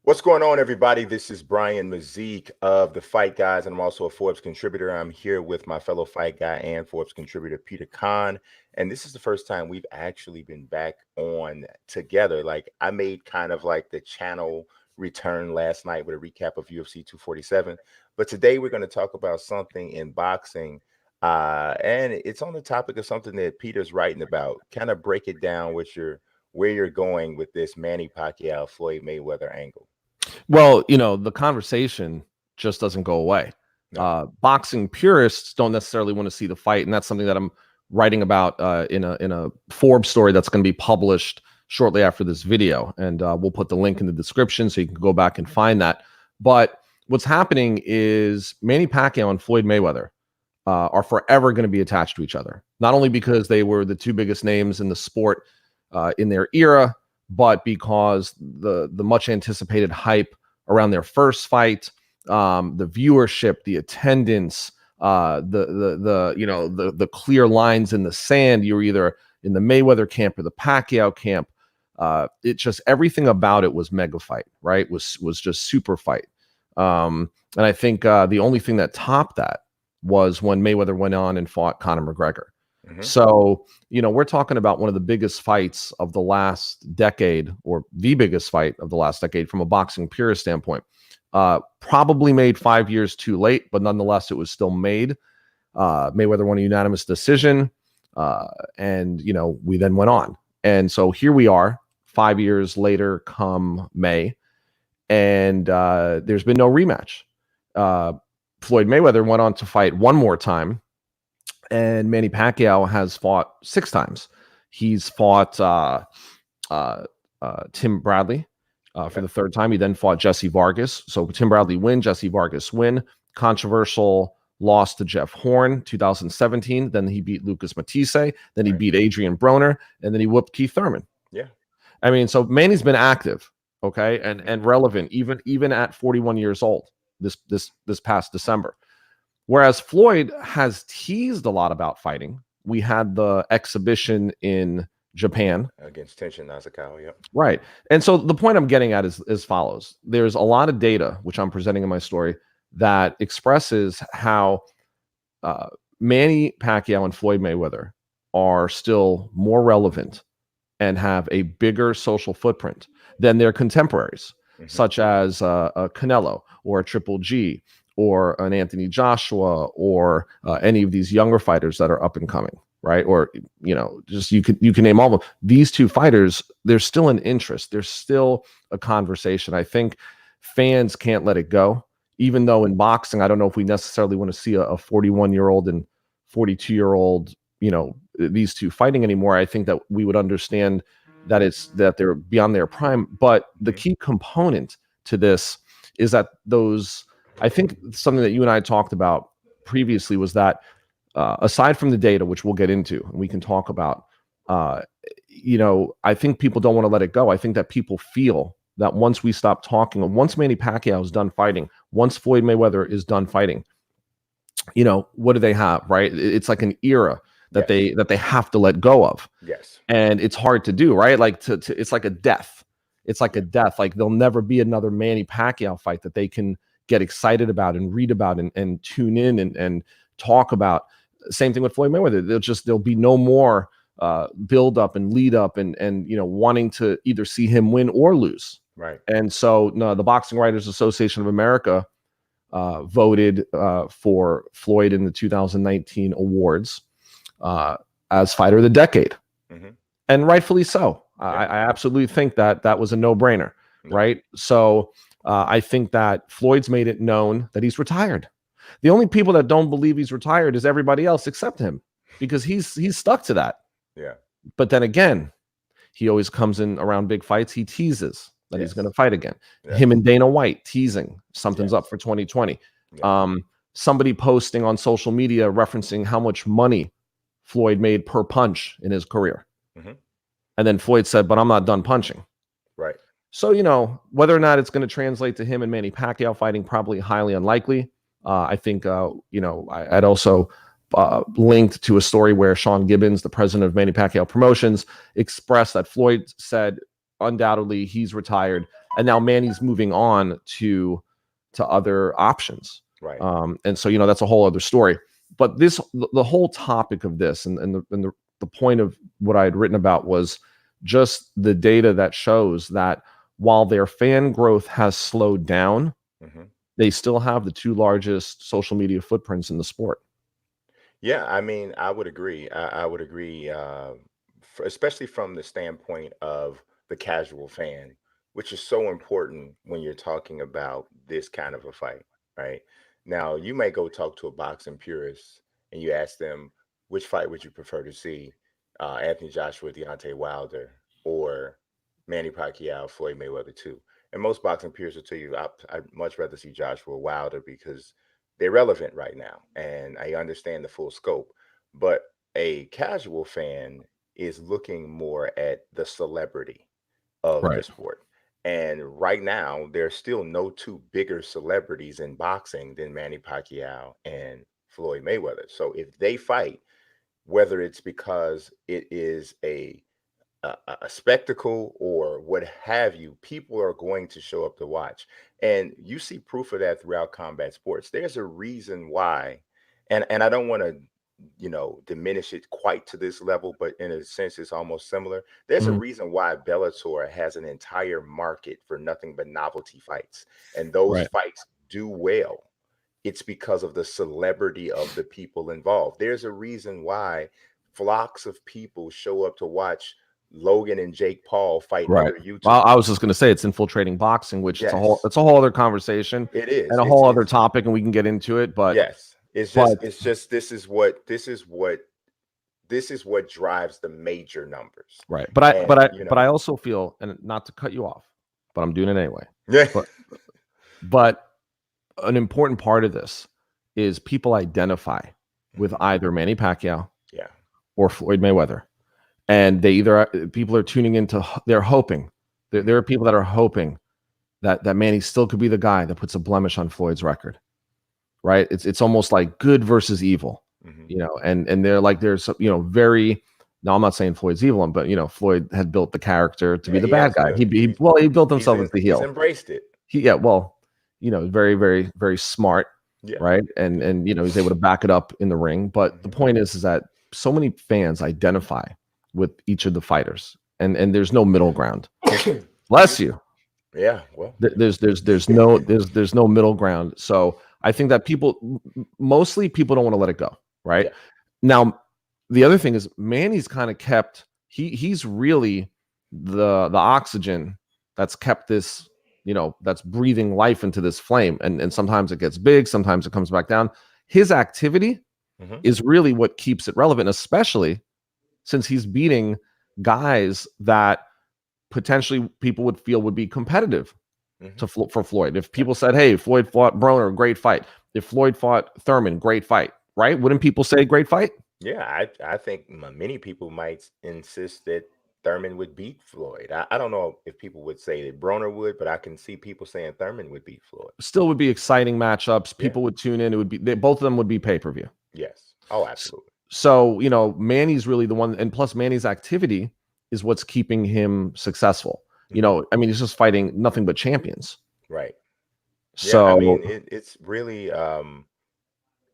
What's going on, everybody? This is Brian Mazik of the Fight Guys, and I'm also a Forbes contributor. I'm here with my fellow Fight Guy and Forbes contributor, Peter Kahn. And this is the first time we've actually been back on together. Like, I made kind of like the channel return last night with a recap of UFC 247. But today we're going to talk about something in boxing. And it's on the topic of something that Peter's writing about. Kind of break it down with where you're going with this Manny Pacquiao, Floyd Mayweather angle. Well, the conversation just doesn't go away. No. Boxing purists don't necessarily want to see the fight, and that's something that I'm writing about in a Forbes story that's going to be published shortly after this video, and we'll put the link in the description so you can go back and find that. But what's happening is Manny Pacquiao and Floyd Mayweather are forever going to be attached to each other, not only because they were the two biggest names in the sport in their era, but because the much anticipated hype around their first fight, the viewership, the attendance, the clear lines in the sand. You're either in the Mayweather camp or the Pacquiao camp. It just, everything about it was mega fight, right? Was just super fight. And I think the only thing that topped that was when Mayweather went on and fought Conor McGregor. Mm-hmm. So, we're talking about one of the biggest fights of the last decade, or the biggest fight of the last decade from a boxing purist standpoint. Probably made 5 years too late, but nonetheless, it was still made. Mayweather won a unanimous decision, and, we then went on. And so here we are 5 years later come May, and there's been no rematch. Floyd Mayweather went on to fight one more time, and Manny Pacquiao has fought 6 times. He's fought Tim Bradley for the 3rd time. He then fought Jesse Vargas. So Tim Bradley win, Jesse Vargas win. Controversial loss to Jeff Horn, 2017. Then he beat Lucas Matisse. Then he beat Adrian Broner. And then he whooped Keith Thurman. Yeah. I mean, so Manny's been active, okay, and relevant, even at 41 years old this past December. Whereas Floyd has teased a lot about fighting. We had the exhibition in Japan against Tenshin Nasukawa. Yep. Right. And so the point I'm getting at is as follows. There's a lot of data, which I'm presenting in my story, that expresses how Manny Pacquiao and Floyd Mayweather are still more relevant and have a bigger social footprint than their contemporaries, such as a Canelo or a Triple G, or an Anthony Joshua, or any of these younger fighters that are up and coming, right? Or, just you can name all of them. These two fighters, there's still an interest. There's still a conversation. I think fans can't let it go, even though in boxing, I don't know if we necessarily want to see a 41-year-old and 42-year-old, these two fighting anymore. I think that we would understand that they're beyond their prime. But the key component to this is that I think something that you and I talked about previously was that aside from the data, which we'll get into and we can talk about, I think people don't want to let it go. I think that people feel that once we stop talking, and once Manny Pacquiao is done fighting, once Floyd Mayweather is done fighting, what do they have, right? It's like an era that they have to let go of. Yes. And it's hard to do, right? Like it's like a death. It's like a death. Like there'll never be another Manny Pacquiao fight that they can get excited about and read about and tune in and talk about. Same thing with Floyd Mayweather. There'll be no more build up and lead up and wanting to either see him win or lose. Right. And so the Boxing Writers Association of America voted for Floyd in the 2019 awards as Fighter of the Decade. Mm-hmm. And rightfully so. Yeah. I absolutely think that was a no-brainer, right? So I think that Floyd's made it known that he's retired. The only people that don't believe he's retired is everybody else except him, because he's stuck to that. Yeah. But then again, he always comes in around big fights. He teases that he's going to fight again. Yeah. Him and Dana White teasing something's up for 2020. Yeah. Somebody posting on social media referencing how much money Floyd made per punch in his career. Mm-hmm. And then Floyd said, "But I'm not done punching." Right. So, whether or not it's going to translate to him and Manny Pacquiao fighting, probably highly unlikely. I think, I'd also linked to a story where Sean Gibbons, the president of Manny Pacquiao Promotions, expressed that Floyd said undoubtedly he's retired and now Manny's moving on to other options. Right. And so, that's a whole other story. But the whole topic of this, and the point of what I had written about was just the data that shows that while their fan growth has slowed down, Hmm. they still have the two largest social media footprints in the sport. Yeah, I mean, I would agree. I would agree, especially from the standpoint of the casual fan, which is so important when you're talking about this kind of a fight, right? Now, you may go talk to a boxing purist and you ask them, which fight would you prefer to see? Anthony Joshua, Deontay Wilder, or Manny Pacquiao, Floyd Mayweather, too. And most boxing purists will tell you, I'd much rather see Joshua Wilder because they're relevant right now and I understand the full scope. But a casual fan is looking more at the celebrity of the Right. sport. And right now, there's still no two bigger celebrities in boxing than Manny Pacquiao and Floyd Mayweather. So if they fight, whether it's because it is a spectacle or what have you, people are going to show up to watch. And you see proof of that throughout combat sports. There's a reason why, and I don't want to, diminish it quite to this level, but in a sense, it's almost similar. There's a Mhm. reason why Bellator has an entire market for nothing but novelty fights, and those Right. fights do well. It's because of the celebrity of the people involved. There's a reason why flocks of people show up to watch Logan and Jake Paul fight Right. other Well, I YouTubers. was just going to say it's infiltrating boxing, which Yes, it's a whole other conversation it is. and a whole other topic, and we can get into it. Yes. But It's just this is what drives the major numbers. right. And But I also feel, and not to cut you off, but I'm doing it anyway. yeah. But but an important part of this is people identify with Mhm. either Manny Pacquiao Yeah. or Floyd Mayweather, and they either people are tuning into, they're hoping. There Mhm. are people that are hoping that Manny still could be the guy that puts a blemish on Floyd's record, right? It's almost like good versus evil, Mhm. and they're like there's very. Now I'm not saying Floyd's evil, but Floyd had built the character to be Yeah, the he bad has guy. to. He built himself as the He's heel. embraced it. Yeah, well, very, very, very smart, Yeah. right? And he's able to back it up in the ring. But the Mhm. point is that so many fans identify with each of the fighters, and there's no middle ground. Bless you. Yeah, well, There's no middle ground. So I think that mostly people don't want to let it go, right? yeah. Now, the other thing is Manny's kind of kept he's really the oxygen that's kept this, that's breathing life into this flame. And sometimes it gets big, sometimes it comes back down. His activity Mhm. is really what keeps it relevant, especially since he's beating guys that potentially people would feel would be competitive Mhm. for Floyd. If Yeah. people said, "Hey, Floyd fought Broner, great fight," if Floyd fought Thurman, great fight, right? Wouldn't people say great fight? Yeah, I think many people might insist that Thurman would beat Floyd. I don't know if people would say that Broner would, but I can see people saying Thurman would beat Floyd. Still would be exciting matchups. Yeah. People would tune in. It would be both of them would be pay per view. Yes. Oh, absolutely. So Manny's really the one, and plus Manny's activity is what's keeping him successful. Hmm. I mean, he's just fighting nothing but champions. Right. Yeah. I mean, So it's really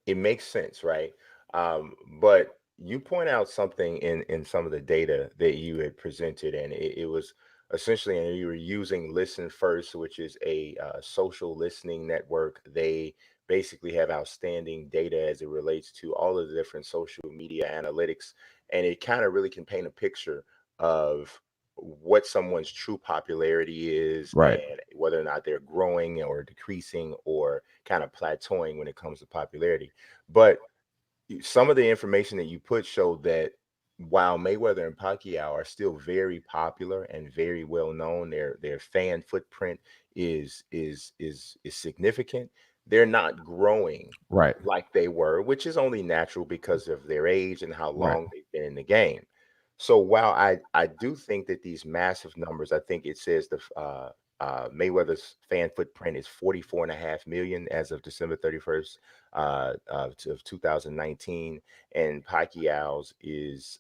it makes sense, right? But you point out something in some of the data that you had presented, and it was essentially, and you were using Listen First, which is a social listening network. They basically have outstanding data as it relates to all of the different social media analytics, and it kind of really can paint a picture of what someone's true popularity is right, and whether or not they're growing or decreasing or kind of plateauing when it comes to popularity. But some of the information that you put showed that while Mayweather and Pacquiao are still very popular and very well known, their fan footprint is significant. They're not growing right, like they were, which is only natural because of their age and how right, long they've been in the game. So while I do think that these massive numbers, I think it says Mayweather's fan footprint is 44.5 million as of December 31st of 2019, and Pacquiao's is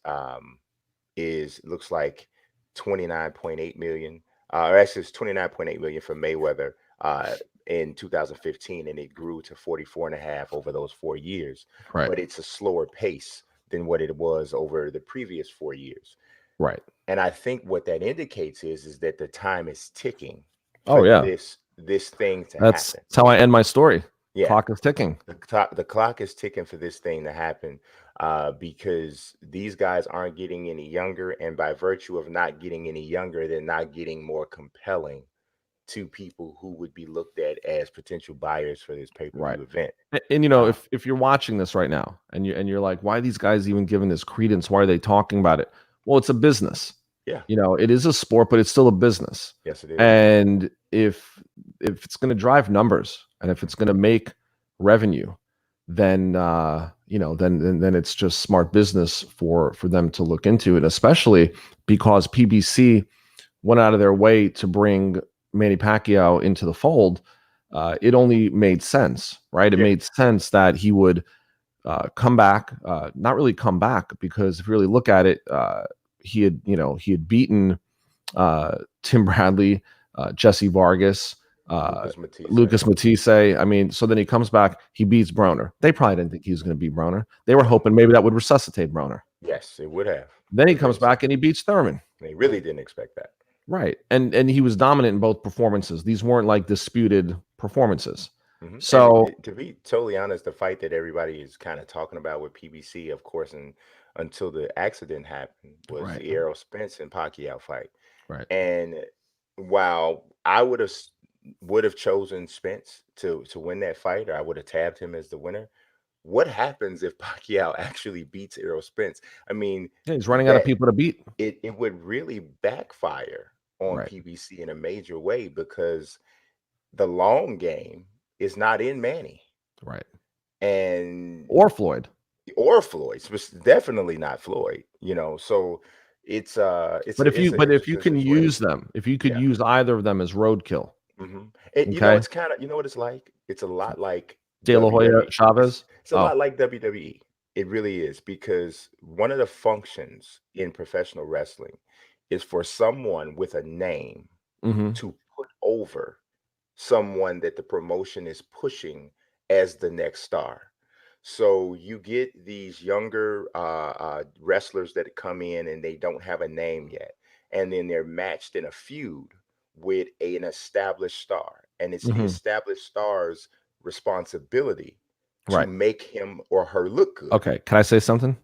looks like 29.8 million. Or actually, it's 29.8 million for Mayweather in 2015, and it grew to 44 and a half over those 4 years. Right. But it's a slower pace than what it was over the previous 4 years. Right. And I think what that indicates is that the time is ticking Oh for yeah. this thing to happen. That's how I end my story. Yeah, Clock is ticking. the clock is ticking for this thing to happen, because these guys aren't getting any younger, and by virtue of not getting any younger, they're not getting more compelling to people who would be looked at as potential buyers for this Right. pay-per-view event. And Uh, if you're watching this right now and you're like, why are these guys even giving this credence? Why are they talking about it? Well, it's a business. yeah, It is a sport, but it's still a business. yes, it is. And if it's going to drive numbers and if it's going to make revenue, then then it's just smart business for them to look into it, especially because PBC went out of their way to bring Manny Pacquiao into the fold. It only made sense, right? It Yeah, made sense that he would come back, not really come back, because if you really look at it, he had beaten Tim Bradley, Jesse Vargas, uh, Lucas Matisse. Lucas Matisse. I mean, so then he comes back, he beats Broner. They probably didn't think he was going to beat Broner. They were No, hoping maybe that would recessitate Broner. yes, it would have, Then he but comes back and he beats Thurman. they really didn't expect that. Right. And he was dominant in both performances. These weren't like disputed performances. And So, to be totally honest, the fight that everybody is kind of talking about with PBC, of course, and until the accident happened, was right, the Errol Spence and Pacquiao fight. right. And while I would have chosen Spence to win that fight, or I would have tabbed him as the winner, what happens if Pacquiao actually beats Errol Spence? I mean, Yeah, he's running out of that people to beat. it would really backfire on Right. PBC in a major way, because the long game is not in Manny Right. and Or Floyd. or Floyd, definitely not Floyd. So it's But a it's an if you interesting can use situation. them, if you could Yeah. use either of them as roadkill, It's okay? kind of, what it's like. It's a lot like De La Hoya WWE. It's Chavez. it's a Oh. lot like WWE. It really is, because one of the functions in professional wrestling is for someone with a name Mm-hmm. to put over someone that the promotion is pushing as the next star. So you get these younger wrestlers that come in and they don't have a name yet, and then they're matched in a feud with an established star, and it's the Mm-hmm. established star's responsibility to Right. make him or her look good. Okay. Can I say something?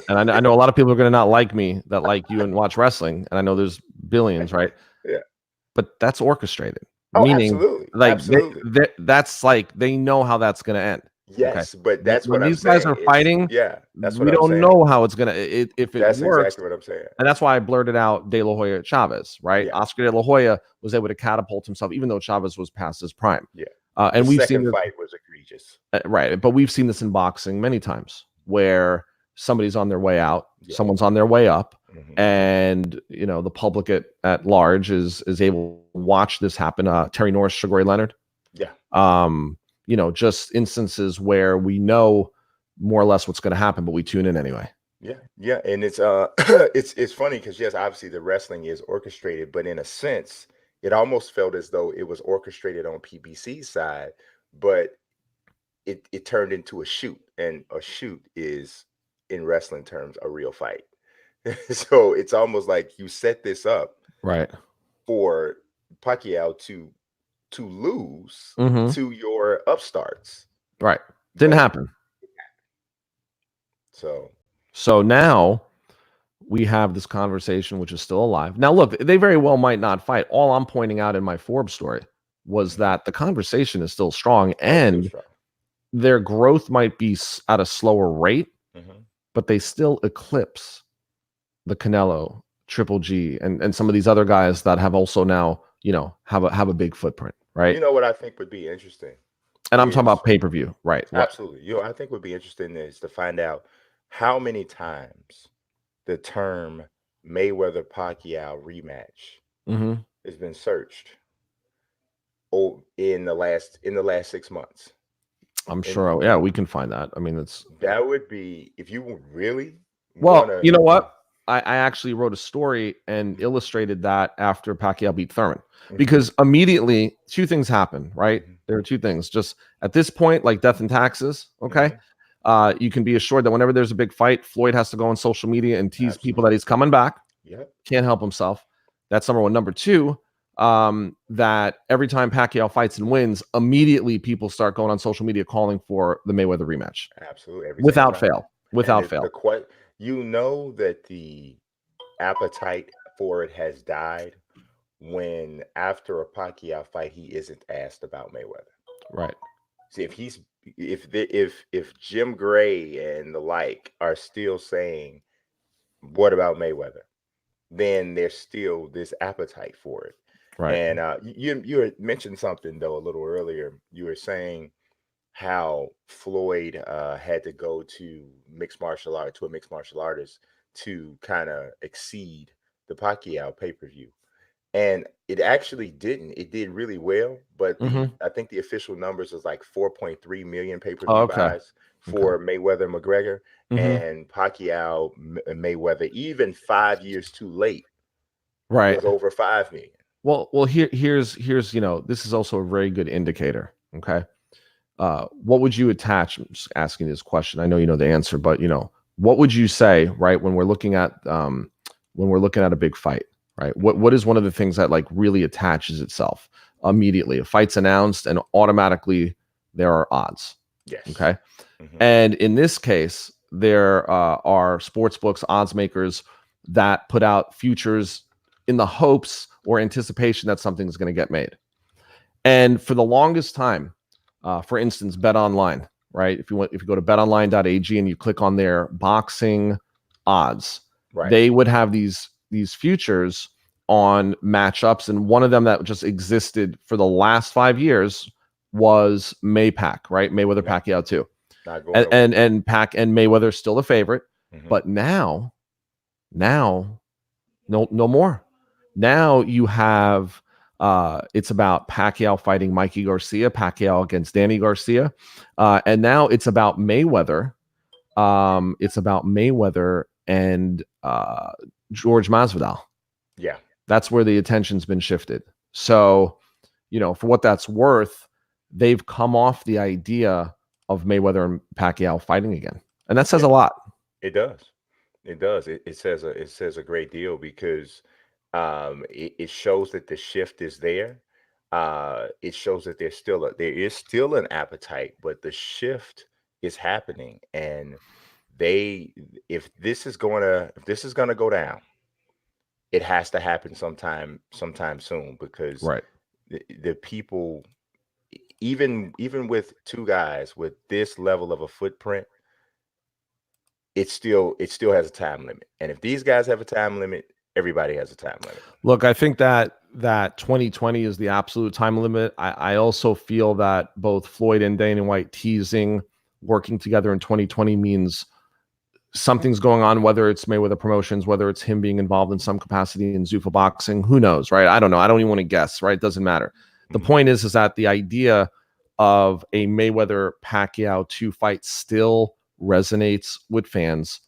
And I know a lot of people are going to not like me that like you and watch wrestling, and I know there's billions, right? Yeah. But that's orchestrated, Oh, meaning absolutely, like absolutely. that's like they know how that's going to end. Okay, Yes, but that's when what I'm these guys saying. are fighting, That's what we I'm don't saying. know how it's gonna. If it That's works, exactly what I'm saying. and that's why I blurted out De La Hoya Chavez. Right, Yeah, Oscar De La Hoya was able to catapult himself, even though Chavez was past his prime. yeah. The And we've seen second this, fight was egregious. right? But we've seen this in boxing many times, where somebody's on their way out, Yeah. someone's on their way up, Mhm. and the public at large is able to watch this happen. Terry Norris, Sugar Ray Leonard. Yeah. Just instances where we know more or less what's going to happen, but we tune in anyway. Yeah. Yeah. And it's it's funny because, yes, obviously the wrestling is orchestrated, but in a sense, it almost felt as though it was orchestrated on PBC's side, but it turned into a shoot, and a shoot is, in wrestling terms, a real fight. So it's almost like you set this up Right. for Pacquiao to lose Mm-hmm. to your upstarts, Right. Didn't but happen. so So now we have this conversation, which is still alive. Now, look, they very well might not fight. All I'm pointing out in my Forbes story was that the conversation is still strong, oh, it's still and strong. their growth might be at a slower rate, Mhm. but they still eclipse the Canelo, Triple G, and some of these other guys that have also now, have a big footprint, right? You know what I think would be interesting And I'm talking is, about pay-per-view, right? What? absolutely, I think would be interesting is to find out how many times the term Mayweather Pacquiao rematch Mm-hmm. has been searched in the last 6 months. I'm And sure. Yeah, we can find that. I mean, it's that would be, if you would really want well. to. You know what? I actually wrote a story and Mhm. illustrated that after Pacquiao beat Thurman, Mhm. because immediately two things happen, right? Mhm. There are two things. Just at this point, like death and taxes, okay? Mhm. You can be assured that whenever there's a big fight, Floyd has to go on social media and tease people that Absolutely. he's coming back. Yep. Can't help himself. That's number one. Number two, that every time Pacquiao fights and wins, immediately people start going on social media calling for the Mayweather rematch Absolutely. Every single without time. fail. And Without the fail. you know that the appetite for it has died when after a Pacquiao fight he isn't asked about Mayweather. Right. See, if Jim Gray and the like are still saying, "What about Mayweather?" then there's still this appetite for it. Right. And you had mentioned something though a little earlier. You were saying how Floyd had to go to a mixed martial artist to kind of exceed the Pacquiao pay per view. And it actually didn't. It did really well, but the Mm-hmm. I think the official numbers was like 4.3 million Oh, pay-per-view okay. buys Okay. for Mayweather McGregor, Mm-hmm. and Pacquiao Mayweather, even 5 years too late, Right. was over 5 million. Well, here's this is also a very good indicator. Okay. What would you attach? I'm just asking this question. I know you know the answer, but what would you say, right, when we're looking at a big fight, right? Mhm. What is one of the things that like really attaches itself immediately? A fight's announced and automatically there are odds. Yes. Okay. Hmm. And in this case, there are sports books, odds makers that put out futures in the hopes or anticipation that something's going to get made. And for the longest time, for instance, Bet Online, right? If you go to betonline.ag and you click on their boxing odds, Right. they would have these futures on matchups, and one of them that just existed for the last 5 years was MayPac, right? Mayweather Yep. Pacquiao too, Not going and nowhere. and Pac and Mayweather still a favorite, Hmm. but now no more. Now you have it's about Pacquiao fighting Mikey Garcia, Pacquiao against Danny Garcia, and now it's about Mayweather. It's about Mayweather and George Masvidal. Yeah. That's where the attention's been shifted. So, for what that's worth, they've come off the idea of Mayweather and Pacquiao fighting again, and that says Yeah. a lot. It does. It does. It says a great deal because it shows that the shift is there. It shows that there is still an appetite, but the shift is happening, and they if this is gonna go down, it has to happen sometime soon because Right. the people even with two guys with this level of a footprint, it still has a time limit. And if these guys have a time limit, everybody has a time limit. Look, I think that 2020 is the absolute time limit. I also feel that both Floyd and Dana White teasing working together in 2020 means something's going on, whether it's Mayweather Promotions, whether it's him being involved in some capacity in Zuffa boxing. Who knows, right? I don't know. I don't even want to guess, right? It doesn't matter. The Mhm. point is that the idea of a Mayweather Pacquiao 2 fight still resonates with fans.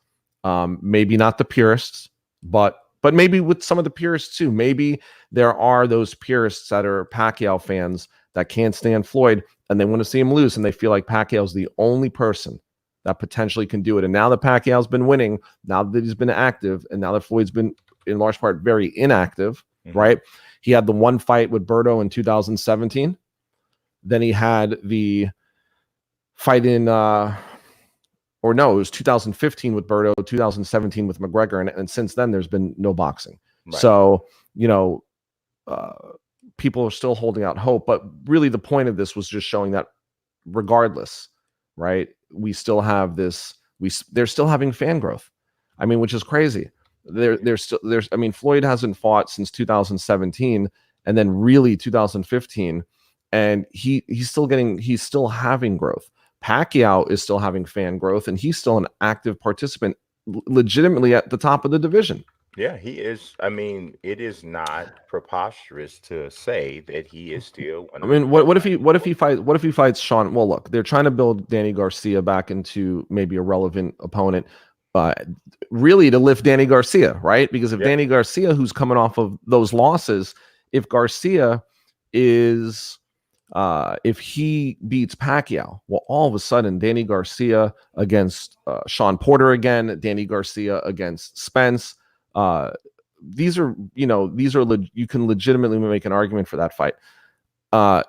Maybe not the purists, but maybe with some of the purists too. Maybe there are those purists that are Pacquiao fans that can't stand Floyd and they want to see him lose, and they feel like Pacquiao's the only person that potentially can do it. And now that Pacquiao's been winning, now that he's been active, and now that Floyd's been in large part very inactive, Mhm. right? He had the one fight with Berto in 2017. Then he had the fight in or no, it was 2015 with Berto, 2017 with McGregor, and since then there's been no boxing. Right. So uh, people are still holding out hope, but really the point of this was just showing that regardless, right? We still have this. They're still having fan growth. I mean, which is crazy. There's. I mean, Floyd hasn't fought since 2017, and then really 2015, and he's still having growth. Pacquiao is still having fan growth, and he's still an active participant, legitimately at the top of the division. Yeah, he is. I mean, it is not preposterous to say that he is still one I of the mean, what best what if he fighters in what the if he world. fights what if he fights Sean? Well, look, they're trying to build Danny Garcia back into maybe a relevant opponent. uh, really to lift Danny Garcia, right? Because if Yeah. Danny Garcia, who's coming off of those losses, if Garcia is if he beats Pacquiao, well, all of a sudden, Danny Garcia against Sean Porter again, Danny Garcia against Spence. These are, you can legitimately make an argument for that fight.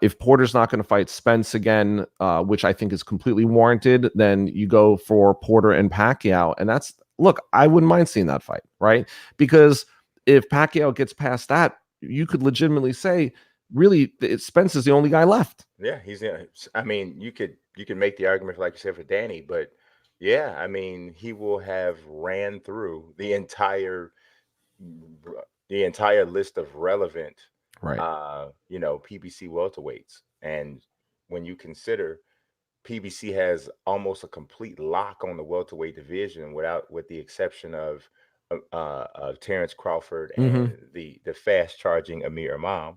If Porter's not going to fight Spence again, which I think is completely warranted, then you go for Porter and Pacquiao. And look, I wouldn't mind seeing that fight, right? Because if Pacquiao gets past that, you could legitimately say, really, Spence is the only guy left. Yeah, I mean, you could make the argument, like you said, for Danny, but yeah, I mean, he will have ran through the entire list of relevant, Right. PBC welterweights. And when you consider PBC has almost a complete lock on the welterweight division, with the exception of Terrence Crawford Mm-hmm. and the fast charging Amir Imam.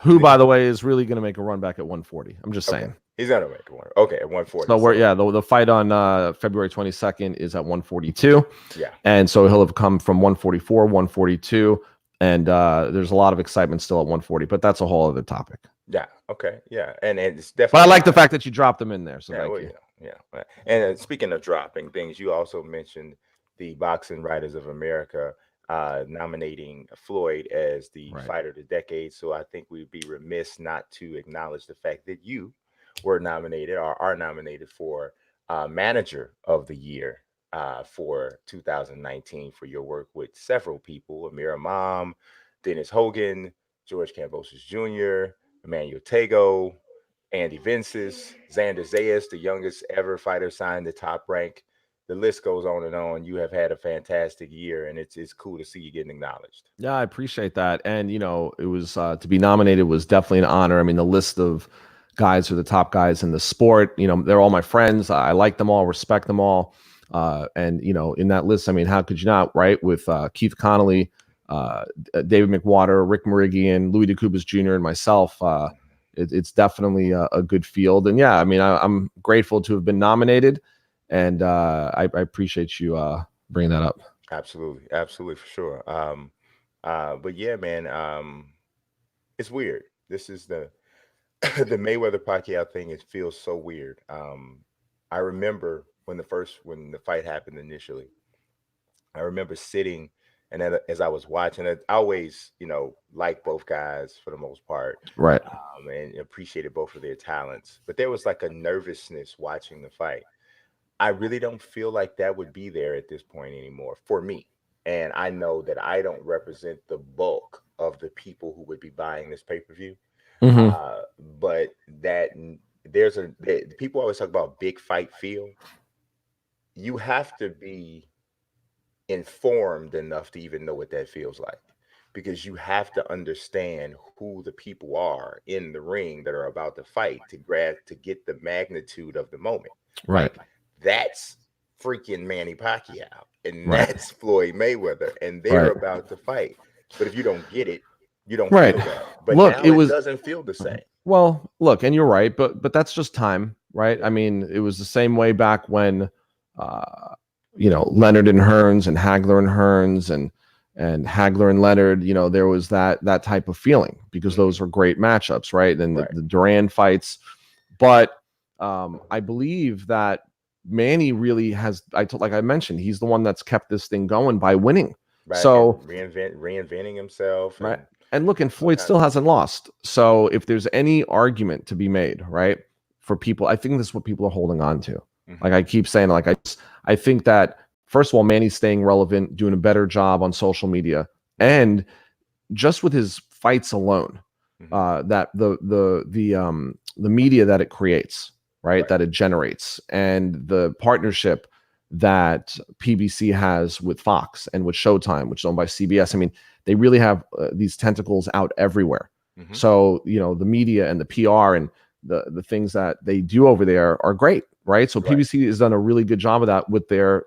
Who, by the way, is really going to make a run back at 140. I'm just Okay, saying. he's gonna make one. Okay, at 140. So the fight on February 22nd is at 142. Yeah, And so he'll have come from 144, 142. And there's a lot of excitement still at 140, but that's a whole other topic. yeah, okay, yeah, and it's But I definitely like the not. fact that you dropped them in there. So Yeah, thank well, you. yeah. And speaking of dropping things, you also mentioned the Boxing Writers of America nominating Floyd as the Right. fighter of the decade. So I think we'd be remiss not to acknowledge the fact that you were nominated, or are nominated, for Manager of the Year for 2019 for your work with several people: Amir Imam, Dennis Hogan, George Kambosos Jr., Emmanuel Tago, Andy Vences, Xander Zayas, the youngest ever fighter signed the top rank. The list goes on and on. You have had a fantastic year, and it's cool to see you getting acknowledged. Yeah, I appreciate that. And, it was to be nominated was definitely an honor. I mean, the list of guys who are the top guys in the sport, they're all my friends. I like them all, respect them all. And, in that list, I mean, how could you not, right? With Keith Connolly, David McWater, Rick Merigian, Louis DeCubas Jr., and myself, it's definitely a good field. And yeah, I mean, I'm grateful to have been nominated. And I appreciate you bringing that up. Absolutely, absolutely, for sure. But yeah, man, it's weird. This is the the Mayweather Pacquiao thing. It feels so weird. I remember when the fight happened initially. I remember sitting, and as I was watching it, I always, like both guys for the most part, Right. and appreciated both of their talents. But there was like a nervousness watching the fight. I really don't feel like that would be there at this point anymore for me. And I know that I don't represent the bulk of the people who would be buying this pay-per-view. Mm-hmm. But people always talk about big fight feel. You have to be informed enough to even know what that feels like, because you have to understand who the people are in the ring that are about to fight to get the magnitude of the moment. Right. Like, that's freaking Manny Pacquiao, and Right. that's Floyd Mayweather, and they're Right. about to fight. But if you don't get it, you don't Right. feel that. But Look, now it it was doesn't feel the same. well, look, and you're right, but that's just time, right? Yeah. I mean, it was the same way back when Leonard and Hearns and Hagler and Hearns and Hagler and Leonard, there was that type of feeling because those were great matchups, right? And Right. the Duran fights. But I believe that Manny really has, like I mentioned, he's the one that's kept this thing going by winning. Right. So And reinventing himself, right. and And look, and all Floyd kinds still of hasn't lost. So if there's any argument to be made, right, for people, I think this is what people are holding on to. Like I keep saying, like I think that first of all, Manny's staying relevant, doing a better job on social media, and just with his fights alone, that the media that it creates, right, that it generates, and the partnership that PBC has with Fox and with Showtime, which is owned by CBS. I mean, they really have these tentacles out everywhere. So the media and the PR and the things that they do over there are great, right? So PBC has done a really good job of that with their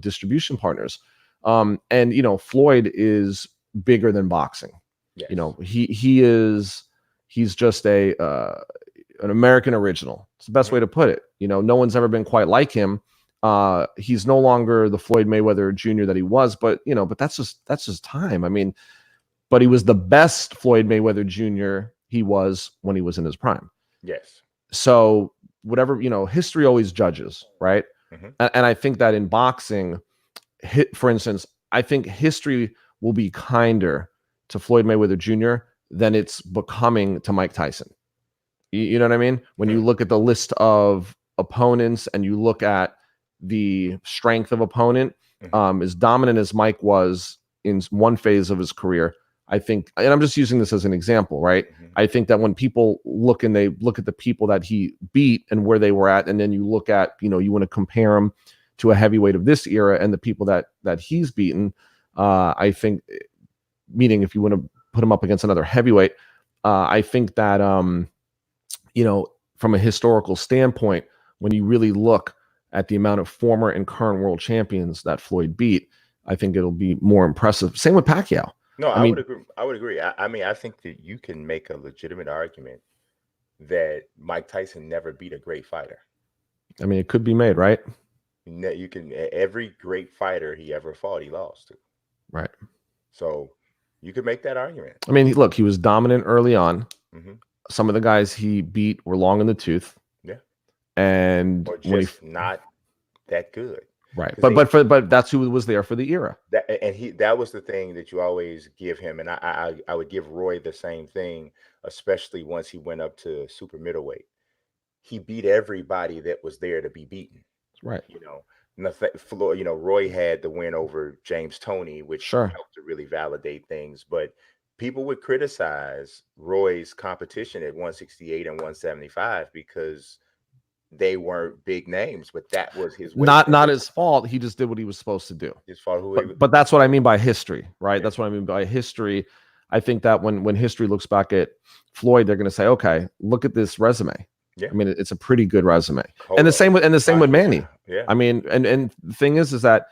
distribution partners. And Floyd is bigger than boxing. Yes. He's just an American original. It's the best way to put it. No one's ever been quite like him. He's no longer the Floyd Mayweather Jr. that he was, but but that's just time. I mean, but he was the best Floyd Mayweather Jr. he was when he was in his prime. Yes. So whatever, history always judges, right? Hmm. And I think that in boxing, for instance, I think history will be kinder to Floyd Mayweather Jr. than it's becoming to Mike Tyson. You know what I mean? When you look at the list of opponents and you look at the strength of opponent, Hmm. as dominant as Mike was in one phase of his career, I think, and I'm just using this as an example, right? Hmm. I think that when people look and they look at the people that he beat and where they were at, and then you look at, you want to compare them to a heavyweight of this era and the people that he's beaten, I think, meaning if you want to put him up against another heavyweight, I think that from a historical standpoint, when you really look at the amount of former and current world champions that Floyd beat, I think it'll be more impressive. Same with Pacquiao. No, I I would mean, agree. I would agree. I mean, I think that you can make a legitimate argument that Mike Tyson never beat a great fighter. it could be made, right? You can every great fighter he ever fought, he lost to. Right. So you could make that argument. I mean, look, he was dominant early on. Hmm. Some of the guys he beat were long in the tooth, Yeah, and or when he just not that good. right, Because but that's who was there for the era. that was the thing that you always give him, and I would give Roy the same thing, especially once he went up to super middleweight. He beat everybody that was there to be beaten. Right. You know, Roy had the win over James Toney, which Sure. helped to really validate things. But people would criticize Roy's competition at 168 and 175 because they weren't big names, but that was his weight Not division. his fault. He just did what he was supposed to do. Just fought who he was. But that's what I mean by history, right? Yeah, That's what I mean by history. I think that when history looks back at Floyd, they're going to say, okay, look at this resume. yeah. I mean, it's a pretty good resume. And the Colo, same with Manny. Pacquiao. Yeah. I mean, and the thing is that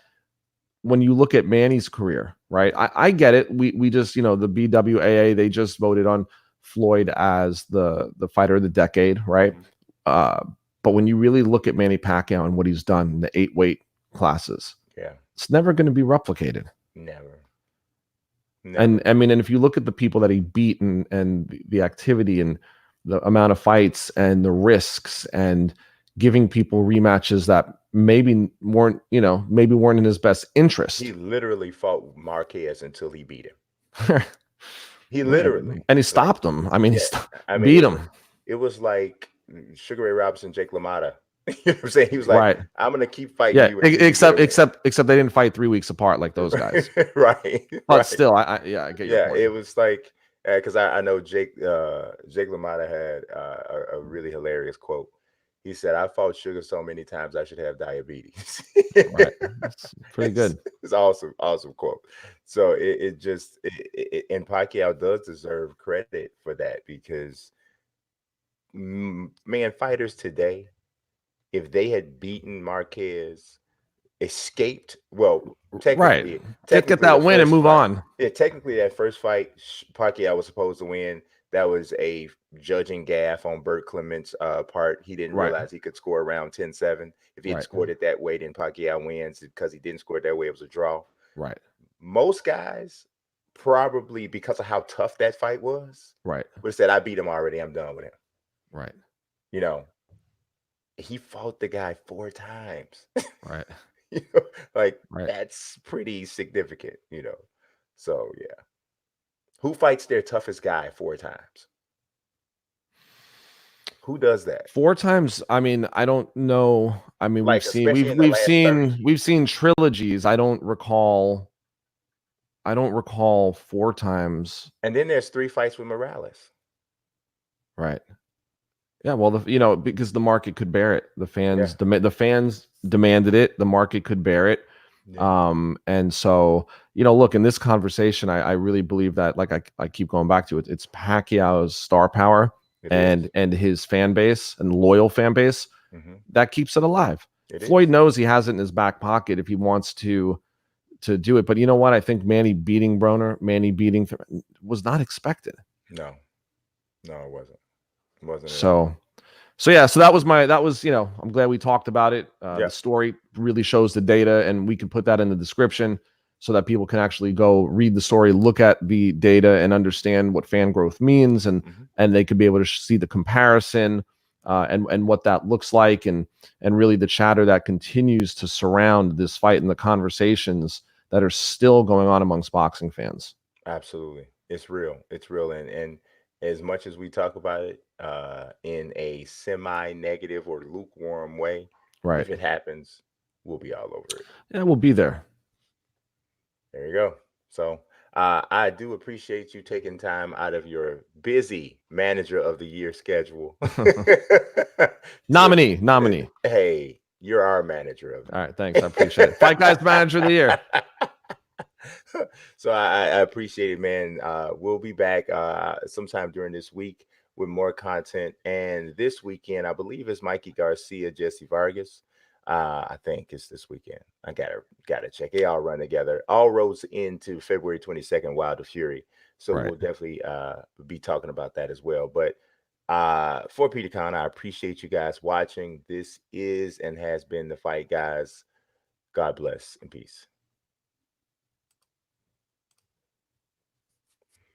when you look at Manny's career, right? I get it. We just, the BWAA, they just voted on Floyd as the fighter of the decade, right? Mhm. Uh, but when you really look at Manny Pacquiao and what he's done in the 8 weight classes, Yeah. it's never going to be replicated. Never. And Never. I mean, and if you look at the people that he beat and the activity and the amount of fights and the risks and giving people rematches that maybe weren't in his best interest. He literally fought Marquez until he beat him. He Right. literally, And he like, stopped him. I mean, yeah. I mean, beat him. it was like Sugar Ray Robinson, Jake LaMotta. You know what I'm saying? He was like, Right. I'm gonna keep fighting Yeah. you until you get a win. Except they didn't fight 3 weeks apart like those guys. Right, But right. still, I get your Yeah, point. it was like because I know Jake LaMotta had a really hilarious quote. He said, "I fought Sugar so many times I should have diabetes." Right. That's pretty it's, good. it's awesome, awesome quote. So and Pacquiao does deserve credit for that because man, fighters today, if they had beaten Marquez, escaped. Well, Right. Get technically, the that win and first move fight. on. Yeah, technically, that first fight, Pacquiao was supposed to win. That was a judging gaffe on Burt Clement's part. He didn't Right. realize he could score around 10-7. If he had Right. scored it that way, then Pacquiao wins. Because he didn't score it that way, it was a draw. Right. Most guys, probably because of how tough that fight was, Right. would have said, I beat him already. I'm done with him. Right. You know, he fought the guy 4 times. Right. You know, like Right. that's pretty significant. So yeah. Who fights their toughest guy 4 times? Who does that? 4 times, I mean, I don't know. I mean, Like, especially in the last 30 we've years. seen trilogies. I don't recall 4 times. And then there's 3 fights with Morales. Right. Yeah, well, because the market could bear it. Yeah. The fans demanded it. The market could bear it. Yeah. And so, look, in this conversation, I really believe that, like I keep going back to it, it's Pacquiao's star power It is. and his fan base and loyal fan base Mhm. that keeps it alive. It Floyd is. knows he has it in his back pocket if he wants to do it. But you know what? I think Manny beating was not expected. No. No, it wasn't. It wasn't at all. So So yeah, so that was, I'm glad we talked about it. The Yeah. story really shows the data, and we can put that in the description so that people can actually go read the story, look at the data, and understand what fan growth means, Hmm. and they could be able to see the comparison, and what that looks like, and really the chatter that continues to surround this fight and the conversations that are still going on amongst boxing fans. Absolutely. It's real. It's real. And as much as we talk about it in a semi-negative or lukewarm way, Right. if it happens, we'll be all over it. Yeah, we'll be there. There you go. So I do appreciate you taking time out of your busy manager of the year schedule to, Nominee. hey, you're our manager of the All right, year. thanks. I appreciate it. Fight Guys Manager of the Year. So I appreciate it, man. We'll be back sometime during this week with more content. And this weekend, I believe, is Mikey Garcia, Jesse Vargas. I think it's this weekend. I gotta check. They all run together. All roads into February 22nd, Wild to Fury. So Right. we'll definitely be talking about that as well. But for Peter Kahn, I appreciate you guys watching. This is and has been the Fight Guys. God bless and peace.